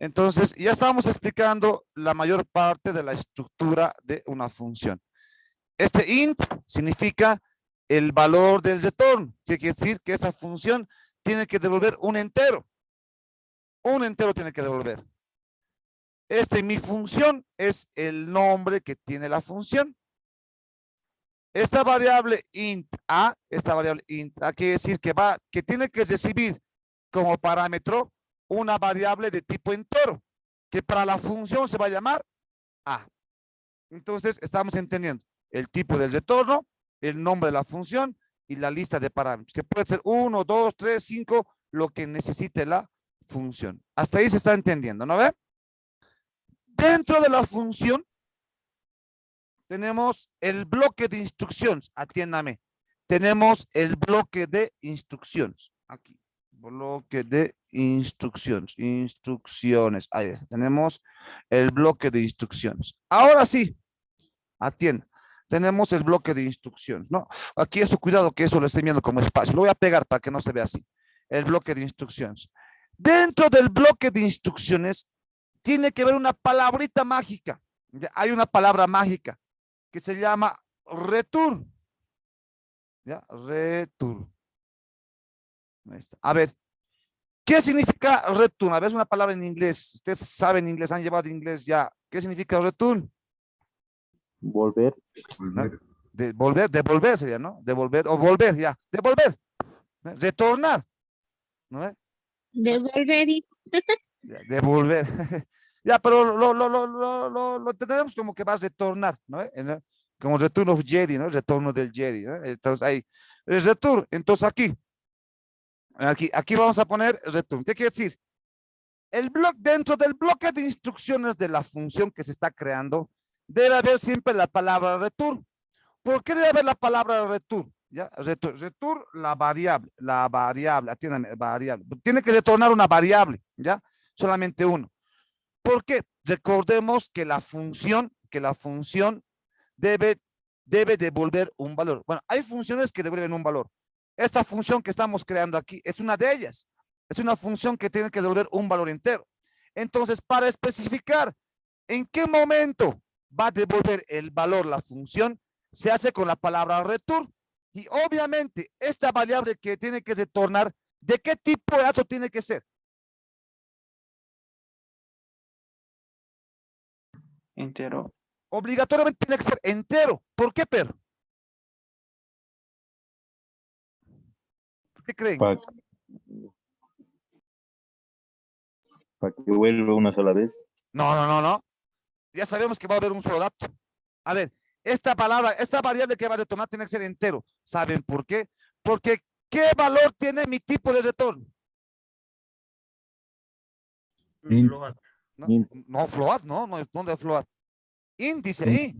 Entonces, ya estábamos explicando la mayor parte de la estructura de una función. Este int significa el valor del retorno, que quiere decir que esa función tiene que devolver un entero. Un entero tiene que devolver. Mi función es el nombre que tiene la función. Esta variable int a quiere decir que tiene que recibir como parámetro una variable de tipo entero, que para la función se va a llamar a. Entonces, estamos entendiendo el tipo del retorno, el nombre de la función y la lista de parámetros, que puede ser 1, 2, 3, 5, lo que necesite la función. Hasta ahí se está entendiendo, ¿no ve? Dentro de la función tenemos el bloque de instrucciones. Atiéndame. Tenemos el bloque de instrucciones. Aquí. Bloque de instrucciones. Instrucciones. Ahí está. Tenemos el bloque de instrucciones. Ahora sí. Atienda. Tenemos el bloque de instrucciones, ¿no? Aquí esto, cuidado que eso lo estoy viendo como espacio. Lo voy a pegar para que no se vea así. El bloque de instrucciones. Dentro del bloque de instrucciones tiene que haber una palabrita mágica. Hay una palabra mágica que se llama return. ¿Ya? Return. A ver, ¿qué significa return? A ver, es una palabra en inglés. Ustedes saben inglés, han llevado inglés ya. ¿Qué significa return? Volver. ¿No? Devolver sería, ¿no? Devolver o volver, ya. Devolver. ¿No? Retornar. ¿No? Devolver. Ya, devolver. Ya, pero lo entendemos como que vas a retornar, ¿no? Como Return of Jedi, ¿no? El retorno del Jedi, ¿no? Entonces ahí, el return. Entonces aquí vamos a poner return. ¿Qué quiere decir? Dentro del bloque de instrucciones de la función que se está creando, debe haber siempre la palabra return. ¿Por qué debe haber la palabra return? ¿Ya? Return, la variable, atiéndame, variable. Tiene que retornar una variable, ¿ya? Solamente uno. ¿Por qué? Recordemos que la función debe devolver un valor. Bueno, hay funciones que devuelven un valor. Esta función que estamos creando aquí es una de ellas. Es una función que tiene que devolver un valor entero. Entonces, para especificar en qué momento va a devolver el valor la función, se hace con la palabra return. Y obviamente, esta variable que tiene que retornar, ¿de qué tipo de dato tiene que ser? Entero. Obligatoriamente tiene que ser entero. ¿Por qué, Pedro? ¿Qué creen? Para que vuelva una sola vez. No. Ya sabemos que va a haber un solo dato. A ver, esta variable que va a retornar tiene que ser entero. ¿Saben por qué? Porque ¿qué valor tiene mi tipo de retorno? Float. No, float, no es donde float. Int dice ahí.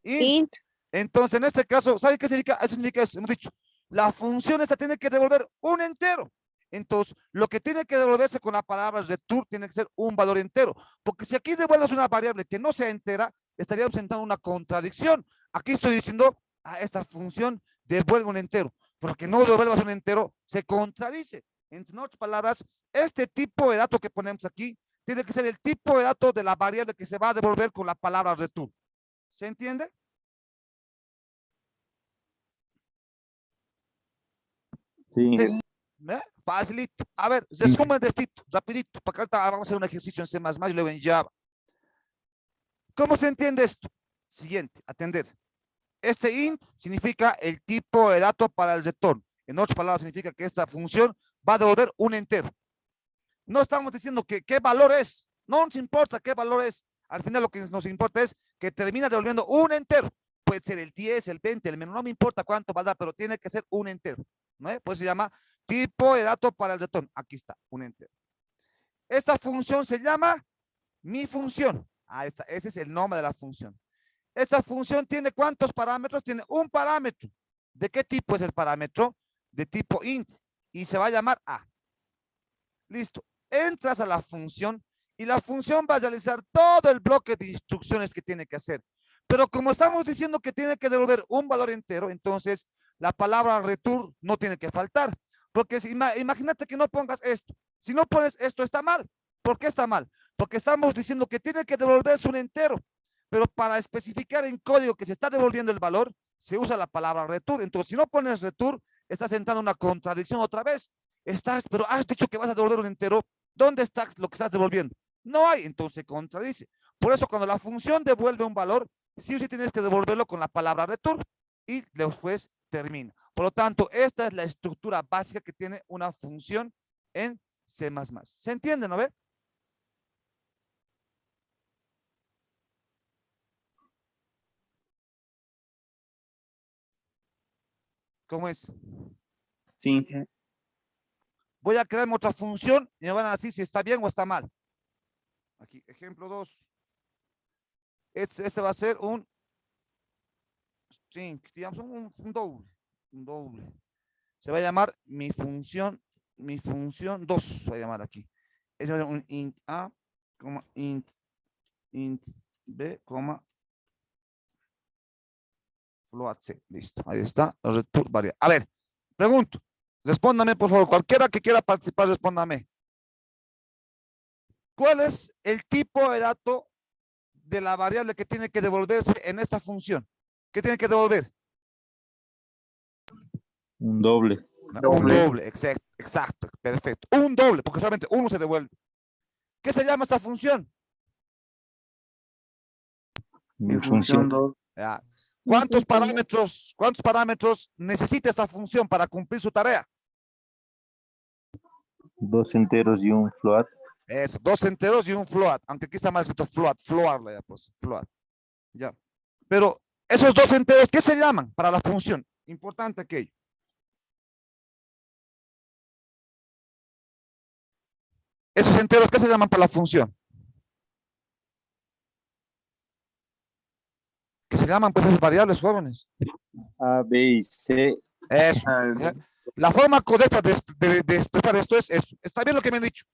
Int. Entonces, en este caso, ¿saben qué significa? Eso significa esto. Hemos dicho, la función esta tiene que devolver un entero. Entonces, lo que tiene que devolverse con la palabra return tiene que ser un valor entero. Porque si aquí devuelves una variable que no sea entera, estaríamos presentando una contradicción. Aquí estoy diciendo, esta función devuelve un entero. Porque no devuelvas un entero, se contradice. En otras palabras, este tipo de dato que ponemos aquí tiene que ser el tipo de dato de la variable que se va a devolver con la palabra return. ¿Se entiende? Sí. Facilito. A ver, resumen de esto, rapidito, para que ahorita vamos a hacer un ejercicio en C++ y luego en Java. ¿Cómo se entiende esto? Siguiente, atender. Este int significa el tipo de dato para el retorno. En otras palabras, significa que esta función va a devolver un entero. No estamos diciendo que qué valor es. No nos importa qué valor es. Al final lo que nos importa es que termina devolviendo un entero. Puede ser el 10, el 20, el menos, no me importa cuánto va a dar, pero tiene que ser un entero. ¿No? Pues se llama tipo de dato para el retorno. Aquí está, un entero. Esta función se llama mi función. Ese es el nombre de la función. Esta función tiene ¿cuántos parámetros? Tiene un parámetro. ¿De qué tipo es el parámetro? De tipo int. Y se va a llamar a. Listo. Entras a la función y la función va a realizar todo el bloque de instrucciones que tiene que hacer. Pero como estamos diciendo que tiene que devolver un valor entero, entonces la palabra return no tiene que faltar. Porque imagínate que no pongas esto. Si no pones esto, está mal. ¿Por qué está mal? Porque estamos diciendo que tiene que devolverse un entero, pero para especificar en código que se está devolviendo el valor, se usa la palabra return. Entonces, si no pones return, estás entrando en una contradicción otra vez. Pero has dicho que vas a devolver un entero. ¿Dónde está lo que estás devolviendo? No hay, entonces se contradice. Por eso, cuando la función devuelve un valor, sí o sí tienes que devolverlo con la palabra return y después termina. Por lo tanto, esta es la estructura básica que tiene una función en C++. ¿Se entiende, no ve? ¿Cómo es? Sí. Voy a crear otra función y me van a decir si está bien o está mal. Aquí, ejemplo 2. Este va a ser un string, digamos un doble. Un doble. Se va a llamar mi función 2, se va a llamar aquí. Es un int A, int B, float C. Listo, ahí está. Return variable. A ver, pregunto. Respóndame, por favor. Cualquiera que quiera participar, respóndame. ¿Cuál es el tipo de dato de la variable que tiene que devolverse en esta función? ¿Qué tiene que devolver? Un doble. Un doble, exacto, perfecto. Un doble, porque solamente uno se devuelve. ¿Qué se llama esta función? Mi función. 2. Ya. ¿Cuántos parámetros necesita esta función para cumplir su tarea? 2 enteros y un float. Eso, 2 enteros y un float. Aunque aquí está mal escrito float, pues, float. Ya. Pero esos 2 enteros, ¿qué se llaman para la función? Importante aquello. Esos enteros, ¿qué se llaman para la función? ¿Qué se llaman? Pues esas variables, jóvenes. A, B y C. Eso. ¿Ya? La forma correcta de expresar esto es eso. Está bien lo que me han dicho.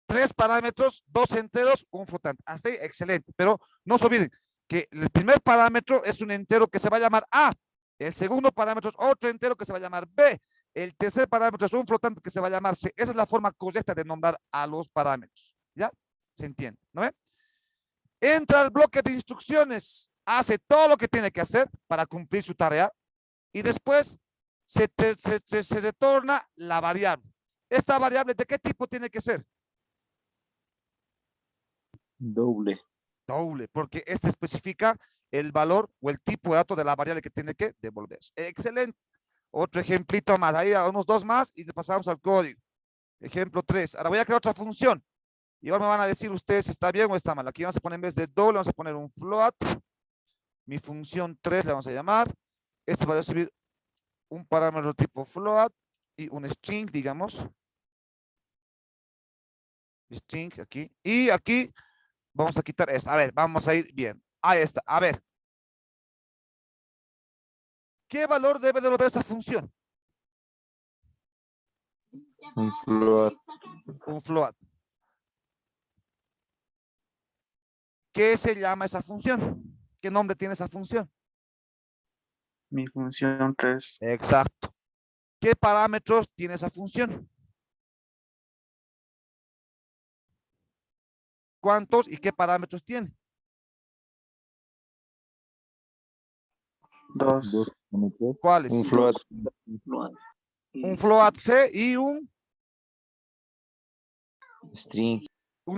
3 parámetros, 2 enteros, un flotante. Hasta ahí, excelente. Pero no se olviden que el primer parámetro es un entero que se va a llamar A. El segundo parámetro es otro entero que se va a llamar B. El tercer parámetro es un flotante que se va a llamar C. Esa es la forma correcta de nombrar a los parámetros. ¿Ya? ¿Se entiende? ¿No ve? Entra al bloque de instrucciones, hace todo lo que tiene que hacer para cumplir su tarea y después se retorna la variable. ¿Esta variable de qué tipo tiene que ser? Doble. Doble, porque este especifica el valor o el tipo de dato de la variable que tiene que devolverse. Excelente. Otro ejemplito más, ahí unos 2 más y pasamos al código. Ejemplo 3. Ahora voy a crear otra función. Igual me van a decir ustedes si está bien o está mal. Aquí vamos a poner en vez de doble, vamos a poner un float. Mi función 3 le vamos a llamar. Este va a recibir un parámetro tipo float y un string, digamos. String aquí. Y aquí vamos a quitar esto. A ver, vamos a ir bien. Ahí está. A ver. ¿Qué valor debe devolver esta función? Un float. Un float. ¿Qué se llama esa función? ¿Qué nombre tiene esa función? Mi función 3. Exacto. ¿Qué parámetros tiene esa función? ¿Cuántos y qué parámetros tiene? 2. ¿Cuáles? Un float. Un float C y un String.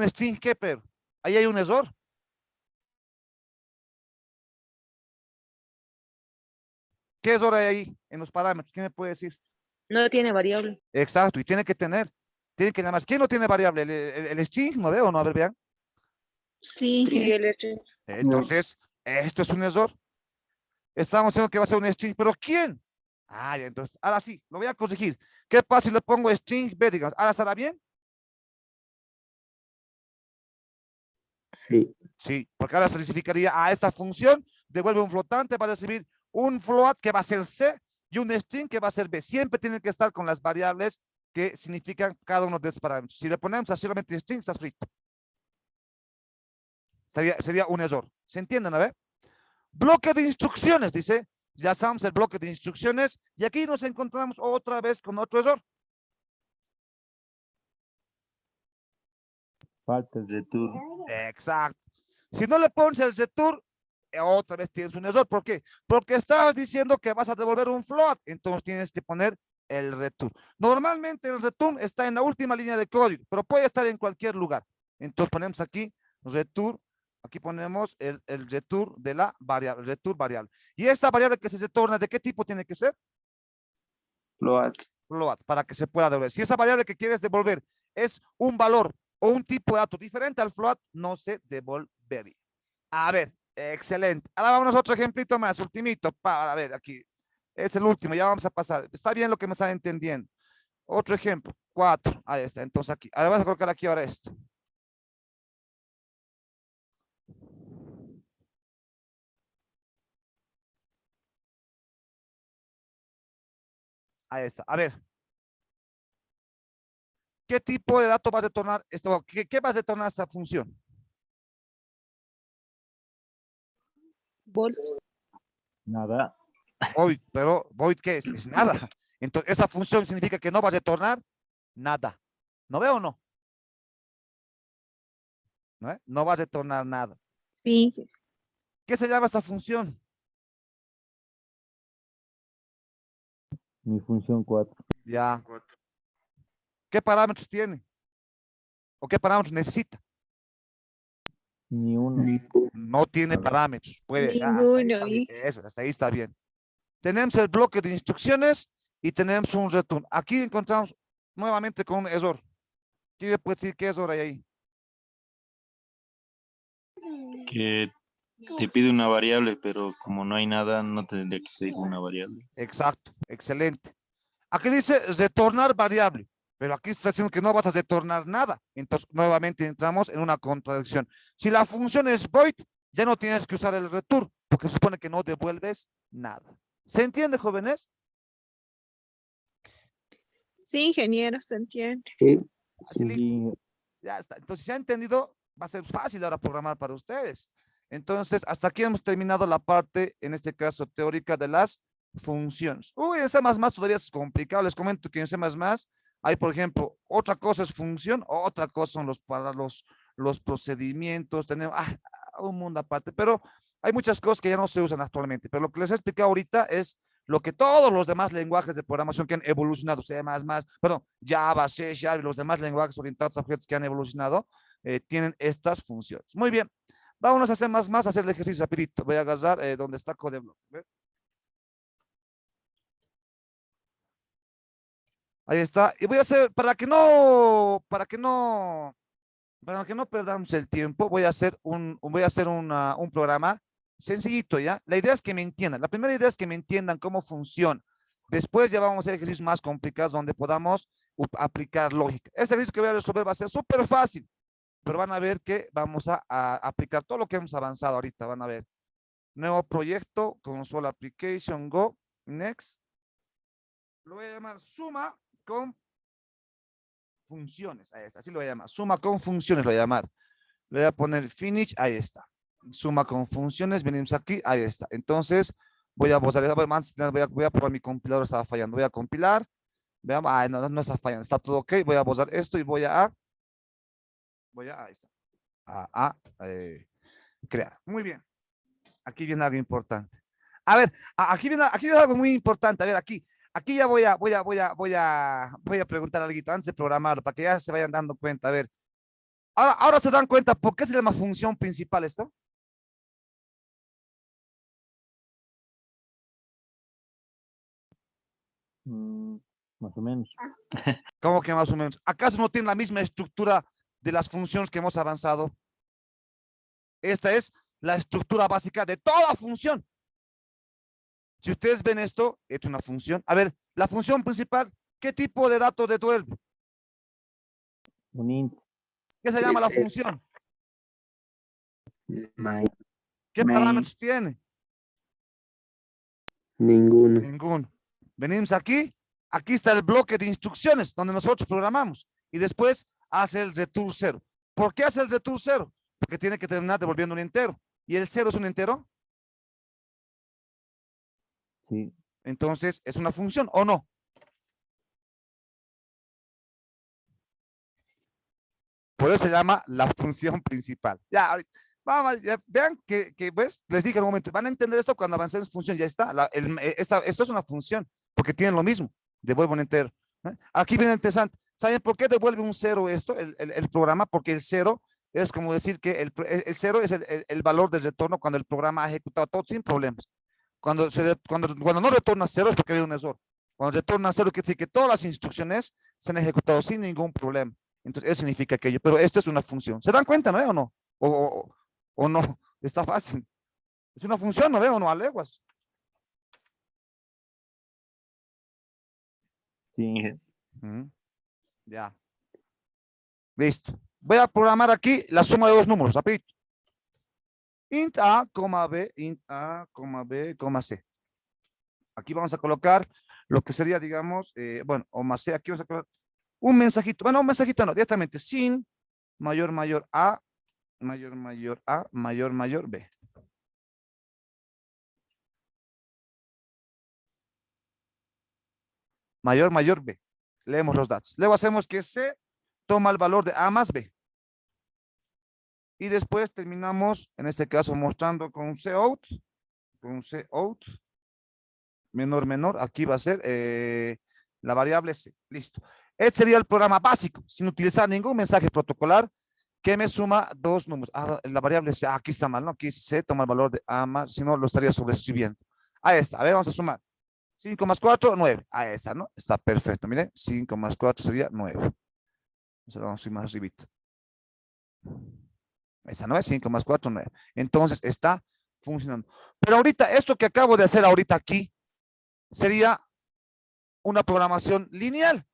string ¿qué, pero? Ahí hay un error. ¿Qué error hay ahí en los parámetros? ¿Quién me puede decir? No tiene variable. Exacto, y tiene que llamar. ¿Quién no tiene variable? El string, ¿no veo? ¿No? A ver, vean. Sí. Sí, el string. Entonces, esto es un error. Estamos diciendo que va a ser un string, pero ¿quién? Ah, ya, entonces, ahora sí, lo voy a corregir. ¿Qué pasa si le pongo string B, digamos? ¿Ahora estará bien? Sí. Sí, porque ahora se significaría a esta función, devuelve un flotante, va a recibir un float que va a ser C y un string que va a ser B. Siempre tienen que estar con las variables que significan cada uno de estos parámetros. Si le ponemos así solamente string, está frito. Sería un error. ¿Se entienden, a ver? Bloque de instrucciones, dice. Ya sabemos el bloque de instrucciones y aquí nos encontramos otra vez con otro error. Falta el return. Exacto. Si no le pones el return, otra vez tienes un error. ¿Por qué? Porque estabas diciendo que vas a devolver un float, entonces tienes que poner el return. Normalmente el return está en la última línea de código, pero puede estar en cualquier lugar. Entonces ponemos aquí return, aquí ponemos el return de la variable, return variable. Y esta variable que se retorna, ¿de qué tipo tiene que ser? Float. Float, para que se pueda devolver. Si esa variable que quieres devolver es un valor o un tipo de dato diferente al float, no se devolvería. A ver, excelente. Ahora vamos a otro ejemplito más, ultimito, para ver aquí. Es el último, ya vamos a pasar. Está bien lo que me están entendiendo. Otro ejemplo, 4. Ahí está, entonces aquí. Ahora vamos a colocar aquí ahora esto. Ahí está. A ver. ¿Qué tipo de dato vas a retornar esto? ¿Qué vas a retornar esta función? Vol. Nada. Void, pero void, ¿qué es? Es nada. Entonces, esta función significa que no vas a retornar nada. ¿No veo o no? ¿No, no vas a retornar nada. Sí, ¿Qué se llama esta función? Mi función 4. Ya. ¿Qué parámetros tiene? ¿O qué parámetros necesita? Ni uno. No tiene parámetros. Puede. Ya, hasta ahí ninguno. está bien. Eso, hasta ahí está bien. Tenemos el bloque de instrucciones y tenemos un return. Aquí encontramos nuevamente con un error. ¿Quién me puede decir qué error hay ahí? Que te pide una variable, pero como no hay nada, no tendría que ser una variable. Exacto, excelente. Aquí dice retornar variable, pero aquí está diciendo que no vas a retornar nada. Entonces, nuevamente entramos en una contradicción. Si la función es void, ya no tienes que usar el return, porque se supone que no devuelves nada. ¿Se entiende, jóvenes? Sí, ingeniero, se entiende. Así listo. Sí, Ya está. Entonces, si se ha entendido, va a ser fácil ahora programar para ustedes. Entonces, hasta aquí hemos terminado la parte, en este caso, teórica de las funciones. Uy, en C++ todavía es complicado. Les comento que en C++ hay, por ejemplo, otra cosa es función, otra cosa son para los procedimientos. Tenemos un mundo aparte, pero hay muchas cosas que ya no se usan actualmente. Pero lo que les he explicado ahorita es lo que todos los demás lenguajes de programación que han evolucionado, C++, perdón, Java, C Sharp y los demás lenguajes orientados a objetos que han evolucionado, tienen estas funciones. Muy bien, vámonos a hacer más, a hacer el ejercicio rapidito. Voy a agarrar donde está CodeBlock. Ahí está. Y voy a hacer, para que no perdamos el tiempo, voy a hacer un programa sencillito, ¿ya? La idea es que me entiendan. La primera idea es que me entiendan cómo funciona. Después ya vamos a hacer ejercicios más complicados donde podamos aplicar lógica. Este ejercicio que voy a resolver va a ser súper fácil, pero van a ver que vamos a aplicar todo lo que hemos avanzado ahorita. Van a ver. Nuevo proyecto, console application, go, next. Lo voy a llamar suma con funciones. Ahí está, así lo voy a llamar. Suma con funciones lo voy a llamar. Le voy a poner finish, ahí está. Suma con funciones, venimos aquí, ahí está. Entonces, voy a probar mi compilador, estaba fallando. Voy a compilar. Veamos, no está fallando, está todo ok. Voy a borrar esto y ahí está. Crear. Muy bien. Aquí viene algo importante. A ver, aquí viene algo muy importante. A ver, aquí ya voy a preguntar algo antes de programarlo para que ya se vayan dando cuenta. A ver, ahora se dan cuenta por qué se llama función principal esto. más o menos. ¿Cómo que más o menos? ¿Acaso no tiene la misma estructura de las funciones que hemos avanzado? Esta es la estructura básica de toda función. Si ustedes ven esto, es una función. A ver, la función principal, ¿qué tipo de datos devuelve? Un int. ¿Qué se llama la función? ¿Qué parámetros tiene? Ninguno. Ninguno. Venimos aquí. Aquí está el bloque de instrucciones donde nosotros programamos. Y después hace el return 0. ¿Por qué hace el return 0? Porque tiene que terminar devolviendo un entero. ¿Y el 0 es un entero? Sí. Entonces, ¿es una función o no? Por eso se llama la función principal. Ya, vamos, ya, vean que pues, les dije en un momento, van a entender esto cuando avancemos en función, ya está. Esto es una función, porque tienen lo mismo, devuelve un entero. ¿Eh? Aquí viene interesante. ¿Saben por qué devuelve un cero esto, el programa? Porque el cero es como decir que el cero es el valor de retorno cuando el programa ha ejecutado todo sin problemas. Cuando no retorna cero es porque hay un error. Cuando retorna cero quiere decir que todas las instrucciones se han ejecutado sin ningún problema. Entonces, eso significa aquello. Pero esto es una función. ¿Se dan cuenta, no? ¿O no? O no. Está fácil. Es una función, ¿no veo? ¿No? A leguas. Sí, Ya. Listo. Voy a programar aquí la suma de dos números, rapidito. Int A, B, int A, B, C. Aquí vamos a colocar lo que sería, digamos, bueno, o más C, aquí vamos a colocar un mensajito. Bueno, un mensajito no, directamente sin mayor A, mayor A, mayor B. Mayor B. Leemos los datos. Luego hacemos que C toma el valor de A más B. Y después terminamos, en este caso, mostrando con Cout. Con Cout. Menor. Aquí va a ser la variable C. Listo. Este sería el programa básico, sin utilizar ningún mensaje protocolar que me suma dos números. La variable C, aquí está mal, ¿no? Aquí C toma el valor de A más, si no lo estaría sobreescribiendo. Ahí está. A ver, vamos a sumar. 5 más 4, 9. Ahí está, ¿no? Está perfecto. Miren, 5 más 4 sería 9. Entonces vamos a ir más arribita. Esa no es 5 más 4, 9. Entonces está funcionando. Pero ahorita, esto que acabo de hacer ahorita aquí, sería una programación lineal,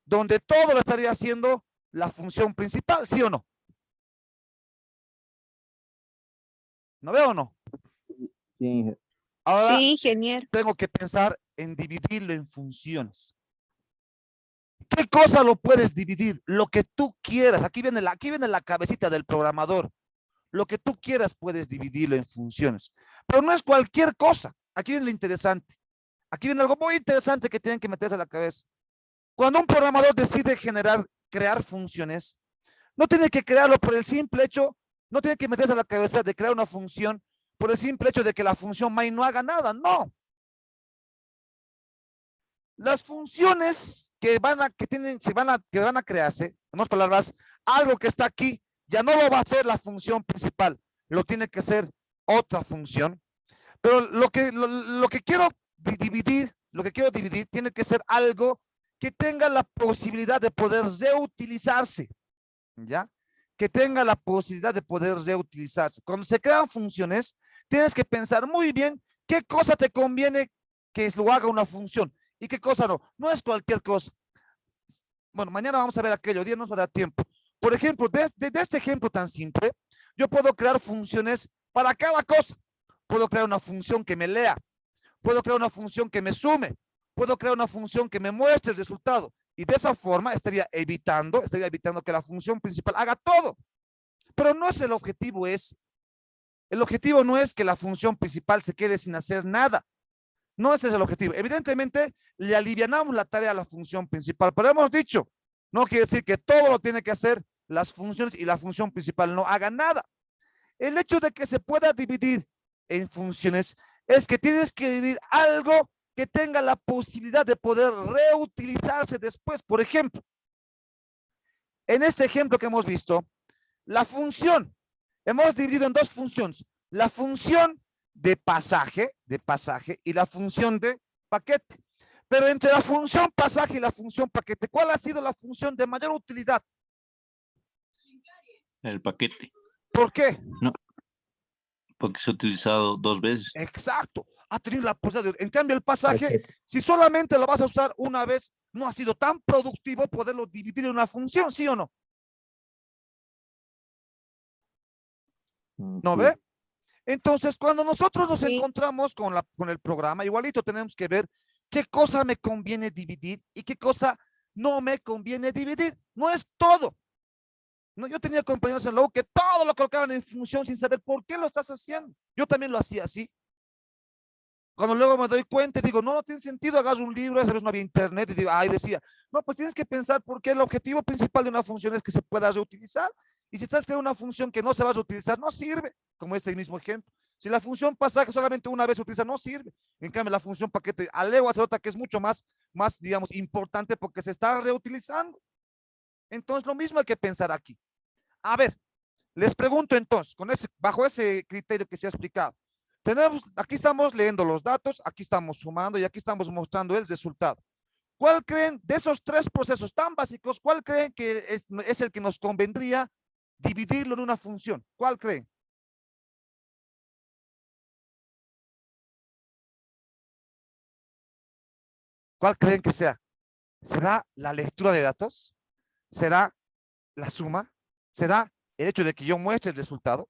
donde todo lo estaría haciendo la función principal, ¿sí o no? ¿No veo o no? sí. Ahora Sí, ingeniero. tengo que pensar en dividirlo en funciones. ¿Qué cosa lo puedes dividir? Lo que tú quieras. Aquí viene la cabecita del programador. Lo que tú quieras puedes dividirlo en funciones. Pero no es cualquier cosa. Aquí viene lo interesante. Aquí viene algo muy interesante que tienen que meterse a la cabeza. Cuando un programador decide crear funciones, no tiene que crearlo por el simple hecho, no tiene que meterse a la cabeza de crear una función por el simple hecho de que la función main no haga nada. No. Las funciones que van a crearse, en otras palabras, algo que está aquí, ya no lo va a ser la función principal, lo tiene que ser otra función. Pero lo que quiero dividir, tiene que ser algo que tenga la posibilidad de poder reutilizarse, ¿ya? Que tenga la posibilidad de poder reutilizarse. Cuando se crean funciones, tienes que pensar muy bien qué cosa te conviene que lo haga una función y qué cosa no. No es cualquier cosa. Bueno, mañana vamos a ver aquello, hoy día no nos va a dar tiempo. Por ejemplo, de este ejemplo tan simple, yo puedo crear funciones para cada cosa. Puedo crear una función que me lea, puedo crear una función que me sume, puedo crear una función que me muestre el resultado. Y de esa forma estaría evitando que la función principal haga todo. Pero no es el objetivo ese. El objetivo no es que la función principal se quede sin hacer nada. No ese es el objetivo. Evidentemente, le alivianamos la tarea a la función principal, pero hemos dicho, no quiere decir que todo lo tiene que hacer las funciones y la función principal no haga nada. El hecho de que se pueda dividir en funciones es que tienes que dividir algo que tenga la posibilidad de poder reutilizarse después. Por ejemplo, en este ejemplo que hemos visto, la función, hemos dividido en dos funciones. La función de pasaje y la función de paquete. Pero entre la función pasaje y la función paquete, ¿cuál ha sido la función de mayor utilidad? El paquete. ¿Por qué? No, porque se ha utilizado 2 veces. Exacto. Ha tenido la posibilidad. En cambio, el pasaje, si solamente lo vas a usar una vez, no ha sido tan productivo poderlo dividir en una función, ¿sí o no? ¿No Sí. ve? Entonces, cuando nosotros nos Sí. encontramos con el programa, igualito tenemos que ver qué cosa me conviene dividir y qué cosa no me conviene dividir. No es todo. No, yo tenía compañeros en la U que todo lo colocaban en función sin saber por qué lo estás haciendo. Yo también lo hacía así. Cuando luego me doy cuenta y digo, no, no tiene sentido, hagas un libro, esa vez no había internet, y digo, ay, decía, no, pues tienes que pensar porque el objetivo principal de una función es que se pueda reutilizar. Y si estás creando una función que no se va a reutilizar, no sirve, como este mismo ejemplo. Si la función pasaje solamente una vez se utiliza, no sirve. En cambio, la función paquete alego hace otra que es mucho más, digamos, importante porque se está reutilizando. Entonces, lo mismo hay que pensar aquí. A ver, les pregunto entonces, bajo ese criterio que se ha explicado, aquí estamos leyendo los datos, aquí estamos sumando y aquí estamos mostrando el resultado. ¿Cuál creen de esos tres procesos tan básicos, cuál creen que es el que nos convendría dividirlo en una función? ¿Cuál creen? ¿Cuál creen que sea? ¿Será la lectura de datos? ¿Será la suma? ¿Será el hecho de que yo muestre el resultado?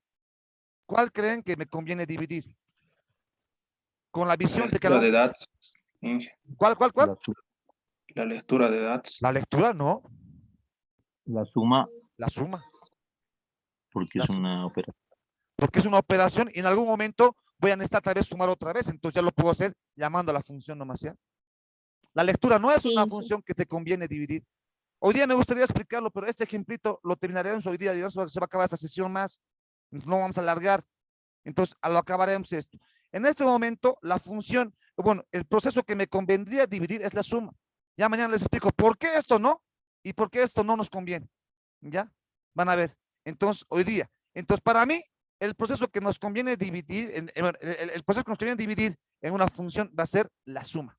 ¿Cuál creen que me conviene dividir? Con la visión de que lectura de datos. ¿Cuál? La lectura de datos. La lectura, no. La suma, La suma. porque es una operación. Porque es una operación y en algún momento voy a necesitar tal vez sumar otra vez, entonces ya lo puedo hacer llamando a la función nomás, ¿ya? La lectura no es una función que te conviene dividir. Hoy día me gustaría explicarlo, pero este ejemplito lo terminaremos hoy día, se va a acabar esta sesión más, no vamos a alargar, entonces lo acabaremos esto. En este momento, la función, bueno, el proceso que me convendría dividir es la suma. Ya mañana les explico por qué esto no y por qué esto no nos conviene. ¿Ya? Van a ver. Entonces, hoy día. Entonces, para mí, el proceso que nos conviene dividir, el proceso que nos conviene dividir en una función va a ser la suma.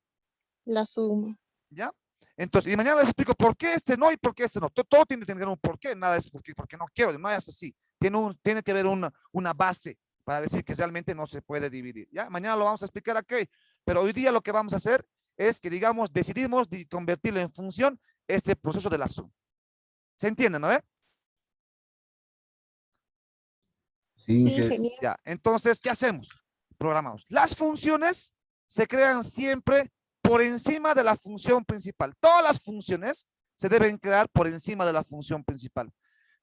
La suma. ¿Ya? Entonces, y mañana les explico por qué este no y por qué este no. Todo tiene que tener un por qué, nada es porque no quiero, no es así. Tiene que haber una base para decir que realmente no se puede dividir. ¿Ya? Mañana lo vamos a explicar aquí, pero hoy día lo que vamos a hacer es que, digamos, decidimos convertirlo en función este proceso de la suma. ¿Se entiende, no? Sí, genial. Ya, entonces, ¿qué hacemos? Programamos. Las funciones se crean siempre por encima de la función principal. Todas las funciones se deben crear por encima de la función principal.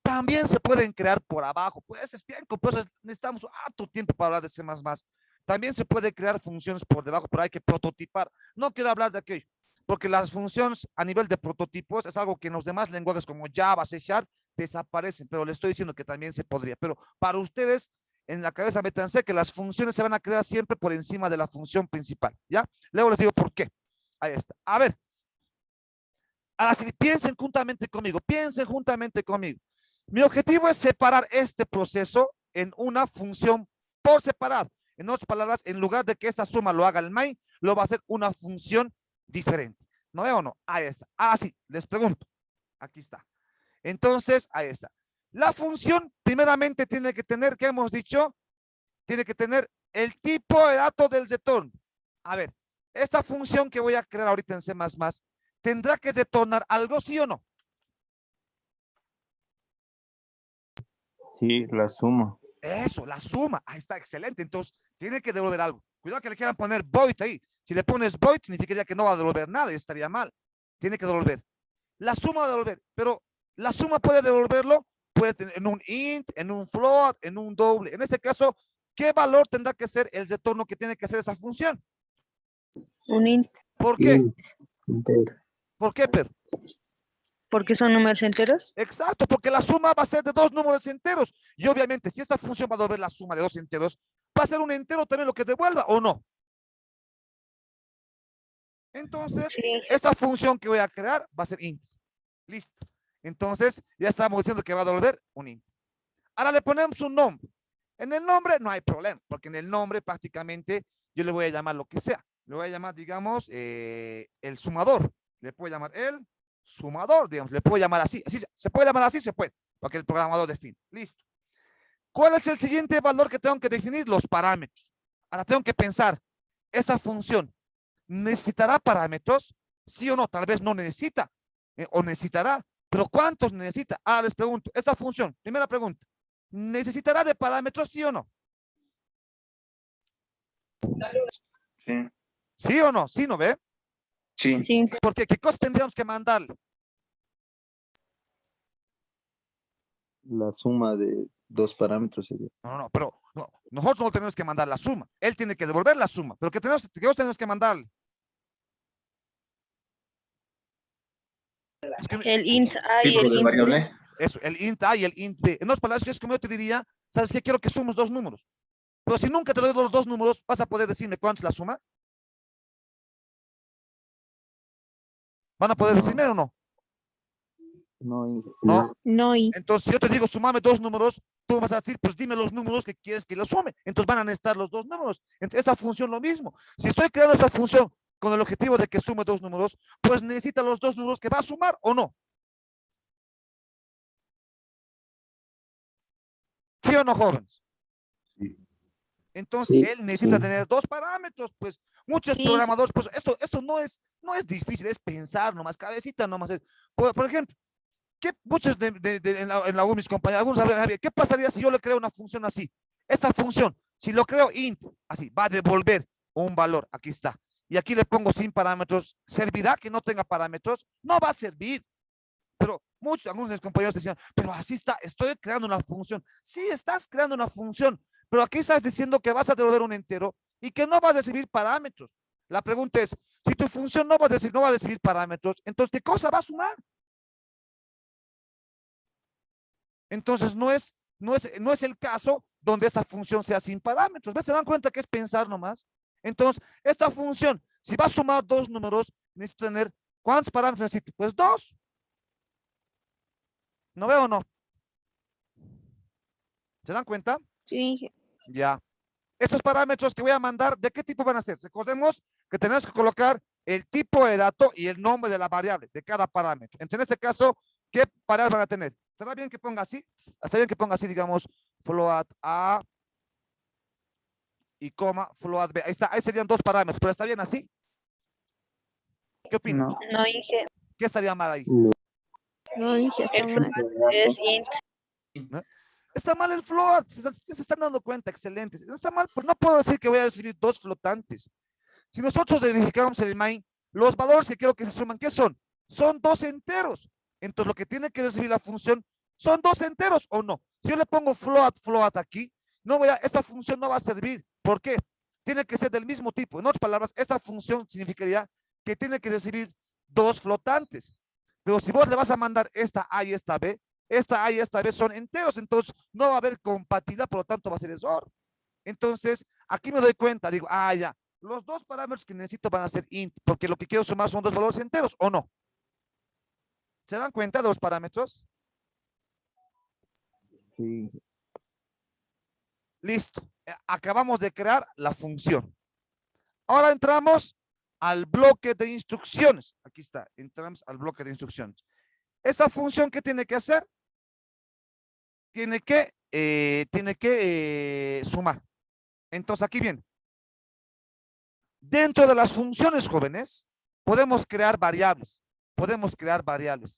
También se pueden crear por abajo. Pues es bien, pues necesitamos harto tiempo para hablar de C++. También se puede crear funciones por debajo, pero hay que prototipar. No quiero hablar de aquello, porque las funciones a nivel de prototipos es algo que en los demás lenguajes como Java, C# desaparecen, pero le estoy diciendo que también se podría. Pero para ustedes, en la cabeza métanse que las funciones se van a crear siempre por encima de la función principal, ¿ya? Luego les digo por qué. Ahí está. A ver. Ahora sí, piensen juntamente conmigo, Mi objetivo es separar este proceso en una función por separado. En otras palabras, en lugar de que esta suma lo haga el main, lo va a hacer una función diferente. ¿No veo o no? Ahí está. Ahora sí, les pregunto. Aquí está. Entonces, ahí está. La función primeramente tiene que tener, ¿qué hemos dicho? Tiene que tener el tipo de dato del retorno. A ver, esta función que voy a crear ahorita en C++, ¿tendrá que retornar algo, sí o no? Sí, la suma. Eso, la suma. Ahí está, excelente. Entonces, tiene que devolver algo. Cuidado que le quieran poner void ahí. Si le pones void, significaría que no va a devolver nada y estaría mal. Tiene que devolver. La suma va a devolver, pero la suma puede devolverlo, puede tener en un int, en un float, en un doble. En este caso, ¿qué valor tendrá que ser el retorno que tiene que hacer esa función? Un int. ¿Por qué? Entero. ¿Por qué, Pedro? ¿Porque son números enteros? Exacto, porque la suma va a ser de dos números enteros. Y obviamente, si esta función va a devolver la suma de dos enteros, va a ser un entero también lo que devuelva, ¿o no? Entonces, Sí. esta función que voy a crear va a ser int. Listo. Entonces, ya estamos diciendo que va a devolver un int. Ahora le ponemos un nombre. En el nombre no hay problema, porque en el nombre prácticamente yo le voy a llamar lo que sea. Le voy a llamar, digamos, el sumador. Le puedo llamar el sumador, digamos. Le puedo llamar así. ¿Se puede llamar así? Se puede, porque el programador define. Listo. ¿Cuál es el siguiente valor que tengo que definir? Los parámetros. Ahora tengo que pensar, esta función, ¿necesitará parámetros? ¿Sí o no? Tal vez no necesita, o necesitará, pero ¿cuántos necesita? Ahora les pregunto, esta función, primera pregunta, ¿necesitará de parámetros, sí o no? Sí. ¿Sí o no? ¿Sí no ve? Sí. Sí. Porque ¿qué cosa tendríamos que mandarle? La suma de dos parámetros sería. Pero no, nosotros no tenemos que mandar la suma. Él tiene que devolver la suma. Pero que tenemos que mandarle. Es que, El int A y Tipo el de int B. variable. eso, el int A y el int B. En otras palabras, es como yo te diría, ¿sabes qué? Quiero que sumes dos números. Pero si nunca te doy los dos números, ¿vas a poder decirme cuánto es la suma? ¿Van a poder No. decirme o no? No, No. No, Int. Entonces, si yo te digo, sumame dos números, tú vas a decir, pues dime los números que quieres que los sume. Entonces van a necesitar los dos números. Esta función lo mismo. Si estoy creando esta función con el objetivo de que sume dos números, pues necesita los dos números que va a sumar o no. ¿Sí o no, jóvenes? Sí. Entonces, Sí, él necesita sí. tener dos parámetros, pues muchos Sí. programadores, pues esto no es difícil, es pensar nomás, cabecita nomás. Por ejemplo, muchos en la U, mis compañeros, algunos saben, ¿qué pasaría si yo le creo una función así? Esta función, si lo creo int, así, va a devolver un valor, aquí está. Y aquí le pongo sin parámetros, ¿servirá que no tenga parámetros? No va a servir. Pero algunos de mis compañeros decían, pero así está, estoy creando una función. Sí, estás creando una función, pero aquí estás diciendo que vas a devolver un entero y que no vas a recibir parámetros. La pregunta es, si tu función no va a recibir parámetros, entonces, ¿qué cosa va a sumar? Entonces, no es el caso donde esta función sea sin parámetros. ¿Ves? ¿Se dan cuenta que es pensar nomás? Entonces, esta función, si va a sumar dos números, necesito tener, ¿cuántos parámetros necesito? Pues dos. ¿No veo o no? ¿Se dan cuenta? Sí, Ya. Estos parámetros que voy a mandar, ¿de qué tipo van a ser? Recordemos que tenemos que colocar el tipo de dato y el nombre de la variable, de cada parámetro. Entonces, en este caso, ¿qué variables van a tener? ¿Será bien que ponga así? Está bien que ponga así, digamos, float A y coma, float B. Ahí está, ahí serían dos parámetros, pero ¿está bien así? ¿Qué opinan? No. No, Inge, ¿Qué estaría mal ahí? no, Int, está el mal. float es int. ¿No? Está mal el float, se están dando cuenta, excelente. No está mal, pero no puedo decir que voy a recibir dos flotantes. Si nosotros verificamos en el main, los valores que quiero que se suman, ¿qué son? Son dos enteros. Entonces, lo que tiene que recibir la función son dos enteros o no. Si yo le pongo float aquí, esta función no va a servir. ¿Por qué? Tiene que ser del mismo tipo. En otras palabras, esta función significaría que tiene que recibir dos flotantes. Pero si vos le vas a mandar esta A y esta B, esta A y esta B son enteros, entonces no va a haber compatibilidad, por lo tanto va a ser error. Entonces, aquí me doy cuenta, digo, ya, los dos parámetros que necesito van a ser int, porque lo que quiero sumar son dos valores enteros, ¿o no? ¿Se dan cuenta de los parámetros? Sí. Listo. Acabamos de crear la función. Ahora entramos al bloque de instrucciones. Aquí está, entramos al bloque de instrucciones. Esta función, ¿qué tiene que hacer? Tiene que sumar. Entonces, aquí viene. Dentro de las funciones, jóvenes, podemos crear variables. Podemos crear variables.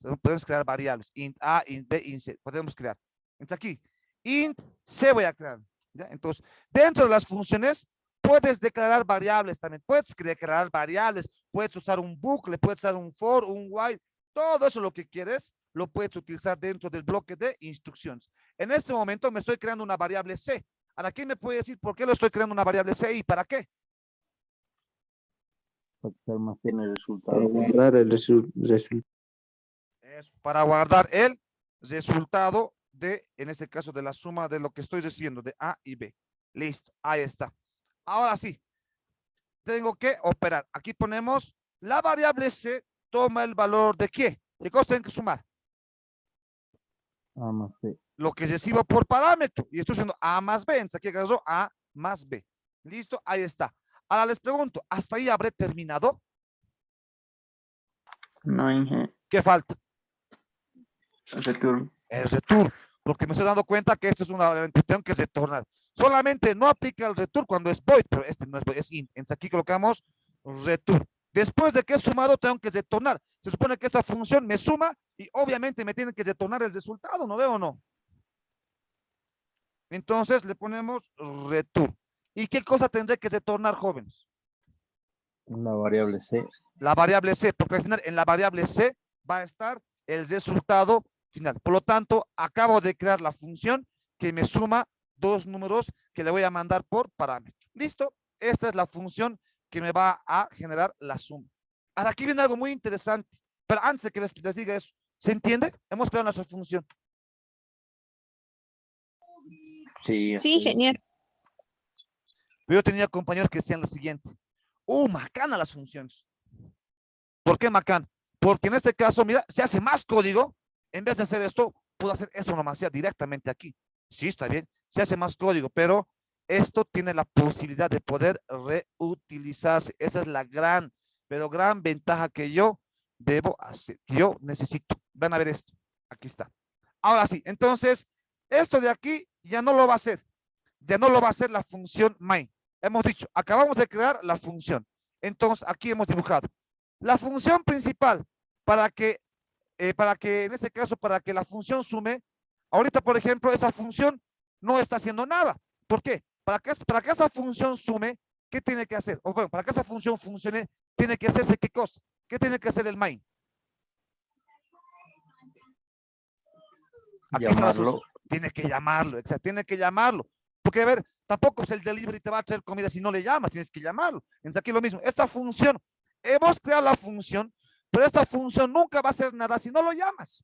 Int A, int B, int C. Podemos crear. Entonces, aquí, int C voy a crear. ¿Ya? Entonces, dentro de las funciones, puedes declarar variables también. Puedes declarar variables. Puedes usar un bucle, puedes usar un for, un while. Todo eso lo que quieres, lo puedes utilizar dentro del bloque de instrucciones. En este momento me estoy creando una variable C. Ahora, ¿quién me puede decir por qué lo estoy creando una variable C y para qué? Para que almacene el resultado. Para guardar el resultado. Para guardar el resultado de, en este caso, de la suma de lo que estoy recibiendo, de A y B. Listo, ahí está. Ahora sí, tengo que operar. Aquí ponemos la variable C, toma el valor de ¿qué? ¿Qué cosa tengo que sumar? A más B. Lo que recibo por parámetro. Y estoy haciendo A más B. Entonces aquí agarro A más B. Listo, ahí está. Ahora les pregunto, ¿hasta ahí habré terminado? No, Inge. ¿Qué falta? Return. El return. Porque me estoy dando cuenta que esto es una variable que tengo que retornar. Solamente no aplica el return cuando es void, pero este no es void, es int. Entonces aquí colocamos return. Después de que he sumado, tengo que retornar. Se supone que esta función me suma y obviamente me tiene que retornar el resultado, ¿no veo o no? Entonces le ponemos return. ¿Y qué cosa tendré que retornar, jóvenes? La variable C. La variable C, porque al final en la variable C va a estar el resultado final. Por lo tanto, acabo de crear la función que me suma dos números que le voy a mandar por parámetro. ¿Listo? Esta es la función que me va a generar la suma. Ahora aquí viene algo muy interesante, pero antes de que les diga eso, ¿se entiende? Hemos creado nuestra función. Sí, Sí, genial. Yo tenía compañeros que decían lo siguiente: macana las funciones. ¿Por qué macana? Porque en este caso, mira, se hace más código. En vez de hacer esto, puedo hacer esto nomás ya directamente aquí. Sí, está bien, se hace más código, pero esto tiene la posibilidad de poder reutilizarse. Esa es la gran, pero gran ventaja que yo debo hacer, que yo necesito. Van a ver esto, aquí está. Ahora sí, entonces, esto de aquí ya no lo va a hacer. Ya no lo va a hacer la función main. Hemos dicho, acabamos de crear la función. Entonces, aquí hemos dibujado la función principal para que en este caso, para que la función sume. Ahorita, por ejemplo, esa función no está haciendo nada. ¿Por qué? Para que esta función sume, ¿qué tiene que hacer? O bueno, para que esta función funcione, tiene que hacerse ¿qué cosa? ¿Qué tiene que hacer el main? Aquí está la solución. Tiene que llamarlo, exacto, tiene que llamarlo. Porque, a ver, tampoco pues, el delivery te va a traer comida si no le llamas, tienes que llamarlo. Entonces, aquí lo mismo. Esta función, hemos creado la función, pero esta función nunca va a hacer nada si no lo llamas.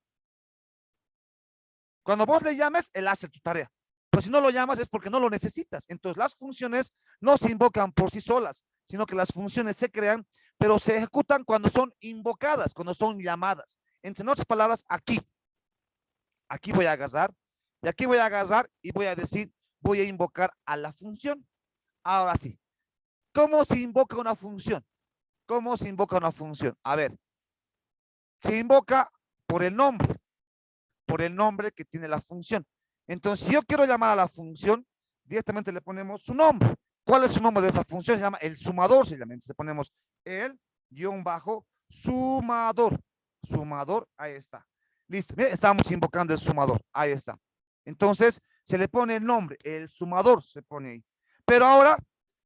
Cuando vos le llames, él hace tu tarea. Pero si no lo llamas es porque no lo necesitas. Entonces, las funciones no se invocan por sí solas, sino que las funciones se crean, pero se ejecutan cuando son invocadas, cuando son llamadas. En otras palabras, aquí voy a agarrar, y aquí voy a agarrar y voy a decir, voy a invocar a la función. Ahora sí, ¿cómo se invoca una función? ¿Cómo se invoca una función? A ver, se invoca por el nombre que tiene la función. Entonces, si yo quiero llamar a la función, directamente le ponemos su nombre. ¿Cuál es su nombre de esa función? Se llama el sumador, se llama. Entonces, le ponemos el guión bajo sumador. Sumador, ahí está. Listo, mira, estamos invocando el sumador, ahí está. Entonces, se le pone el nombre, el sumador se pone ahí. Pero ahora,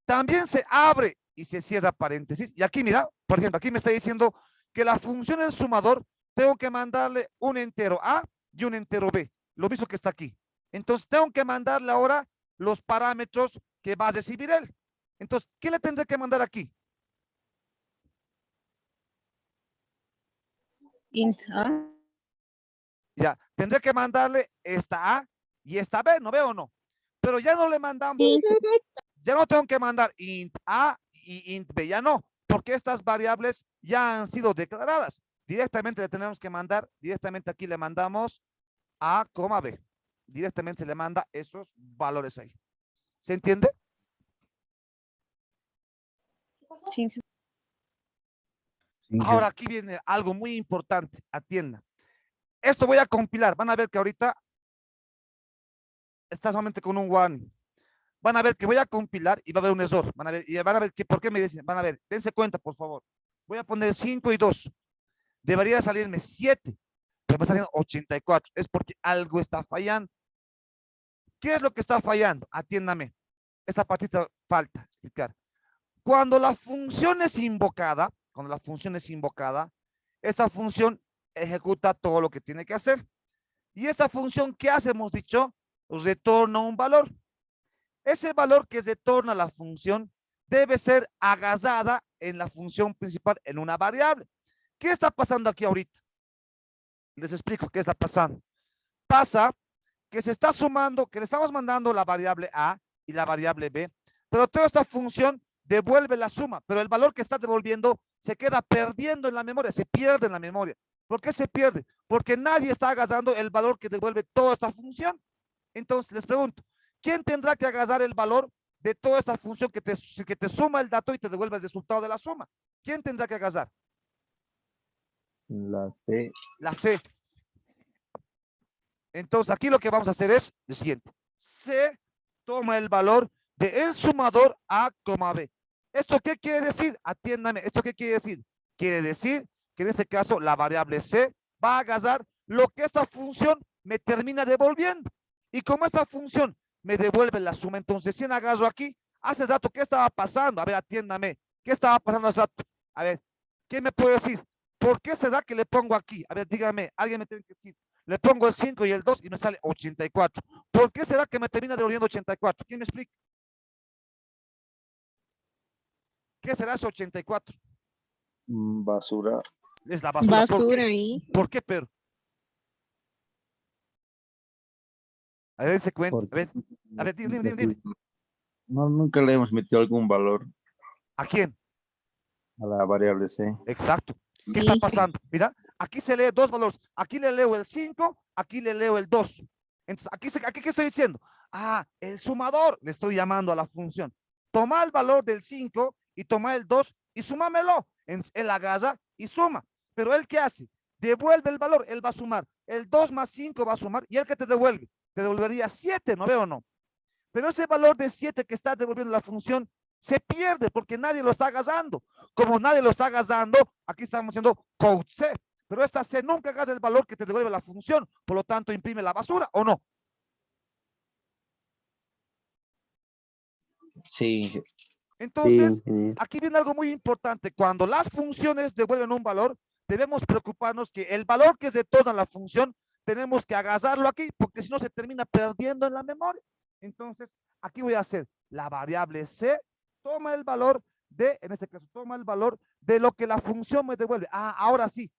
también se abre y se cierra paréntesis. Y aquí, mira, por ejemplo, aquí me está diciendo que la función del sumador, tengo que mandarle un entero A y un entero B. Lo mismo que está aquí. Entonces, tengo que mandarle ahora los parámetros que va a recibir él. Entonces, ¿qué le tendré que mandar aquí? Int A. Ya, tendré que mandarle esta A y esta B, ¿no veo o no? Pero ya no le mandamos, Sí, ya no tengo que mandar int A y int B, ya no, porque estas variables ya han sido declaradas. Directamente le tenemos que mandar, directamente aquí le mandamos A, B. Directamente se le manda esos valores ahí. ¿Se entiende? Sí. Ahora aquí viene algo muy importante, atiendan. Esto voy a compilar, van a ver que ahorita está solamente con un warning. Van a ver que voy a compilar y va a haber un error. Van a ver que, ¿por qué me dicen? Van a ver, dense cuenta, por favor. Voy a poner 5 y 2. Debería salirme 7, pero me salen 84. Es porque algo está fallando. ¿Qué es lo que está fallando? Atiéndame. Esta partita falta explicar. Cuando la función es invocada, esta función ejecuta todo lo que tiene que hacer. Y esta función, ¿qué hace? Hemos dicho, retorna un valor. Ese valor que retorna la función debe ser agasada en la función principal en una variable. ¿Qué está pasando aquí ahorita? Les explico qué está pasando. Pasa que se está sumando, que le estamos mandando la variable A y la variable B, pero toda esta función devuelve la suma, pero el valor que está devolviendo se queda perdiendo en la memoria, se pierde en la memoria. ¿Por qué se pierde? Porque nadie está agasando el valor que devuelve toda esta función. Entonces, les pregunto, ¿quién tendrá que agasar el valor de toda esta función que te suma el dato y te devuelve el resultado de la suma? ¿Quién tendrá que agasar? La C. La C. Entonces, aquí lo que vamos a hacer es lo siguiente. C toma el valor de el sumador A, B. ¿Esto qué quiere decir? Atiéndame, ¿esto qué quiere decir? Quiere decir que en este caso la variable C va a agasar lo que esta función me termina devolviendo. Y como esta función me devuelve la suma, entonces si agarro aquí, hace rato, ¿qué estaba pasando? A ver, atiéndame, ¿qué estaba pasando hace rato? A ver, ¿qué me puede decir? ¿Por qué será que le pongo aquí? A ver, dígame, alguien me tiene que decir. Le pongo el 5 y el 2 y me sale 84. ¿Por qué será que me termina devolviendo 84? ¿Quién me explica? ¿Qué será ese 84? Basura. Es la basura. ¿Por Basura qué? ahí. ¿Por qué, pero? A ver, se cuenta. A ver, dime. No, nunca le hemos metido algún valor ¿A quién? a la variable C. Exacto. ¿Qué Sí, está pasando? Mira, aquí se lee dos valores. Aquí le leo el 5, aquí le leo el 2. Entonces, aquí ¿qué estoy diciendo? Ah, el sumador, le estoy llamando a la función. Toma el valor del 5 y toma el 2 y súmamelo. Él agarra y suma. Pero él, ¿qué hace? Devuelve el valor, él va a sumar. El 2 más 5 va a sumar y él que te devuelve. Te devolvería 7, ¿no veo o no? Pero ese valor de 7 que está devolviendo la función se pierde porque nadie lo está agarrando. Como nadie lo está agarrando, aquí estamos haciendo code C. Pero esta C nunca agarra el valor que te devuelve la función. Por lo tanto, imprime la basura, ¿o no? Sí. Entonces, Sí. aquí viene algo muy importante. Cuando las funciones devuelven un valor, debemos preocuparnos que el valor que se toda la función, tenemos que agarrarlo aquí, porque si no se termina perdiendo en la memoria. Entonces, aquí voy a hacer la variable C, toma el valor de, en este caso, toma el valor de lo que la función me devuelve. Ah, ahora sí,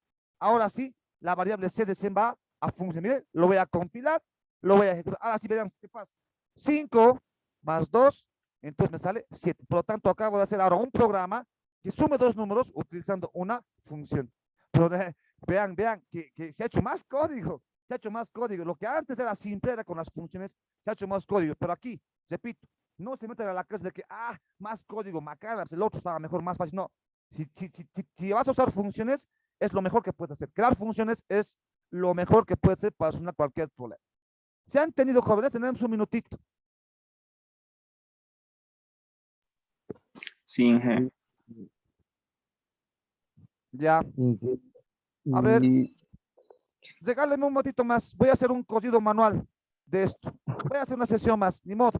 la variable C de C va a funcionar. Miren, lo voy a compilar, lo voy a ejecutar. Ahora sí, veamos qué pasa. 5 más 2, entonces me sale 7. Por lo tanto, acabo de hacer ahora un programa que sume dos números utilizando una función. Pero vean que se ha hecho más código. Se ha hecho más código. Lo que antes era simple, era con las funciones, se ha hecho más código. Pero aquí, repito, no se meten a la casa de que, más código, macana, el otro estaba mejor, más fácil. No. Si vas a usar funciones, es lo mejor que puedes hacer. Crear funciones es lo mejor que puedes hacer para solucionar cualquier problema. ¿Se han tenido, jóvenes? Tenemos un minutito. Sí, Inge. Ya. A ver, regálenme un momentito más. Voy a hacer un cosido manual de esto. Voy a hacer una sesión más, ni modo.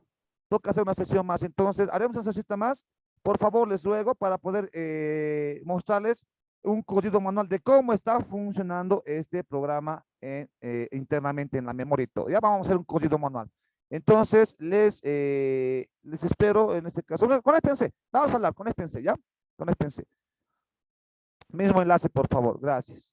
Toca hacer una sesión más. Entonces, haremos una sesión más. Por favor, les ruego para poder mostrarles un cosido manual de cómo está funcionando este programa internamente en la memoria y todo. Ya vamos a hacer un cosido manual. Entonces, les espero en este caso. Conéctense. Vamos a hablar, conéctense, ¿ya? Conéctense. Mismo enlace, por favor. Gracias.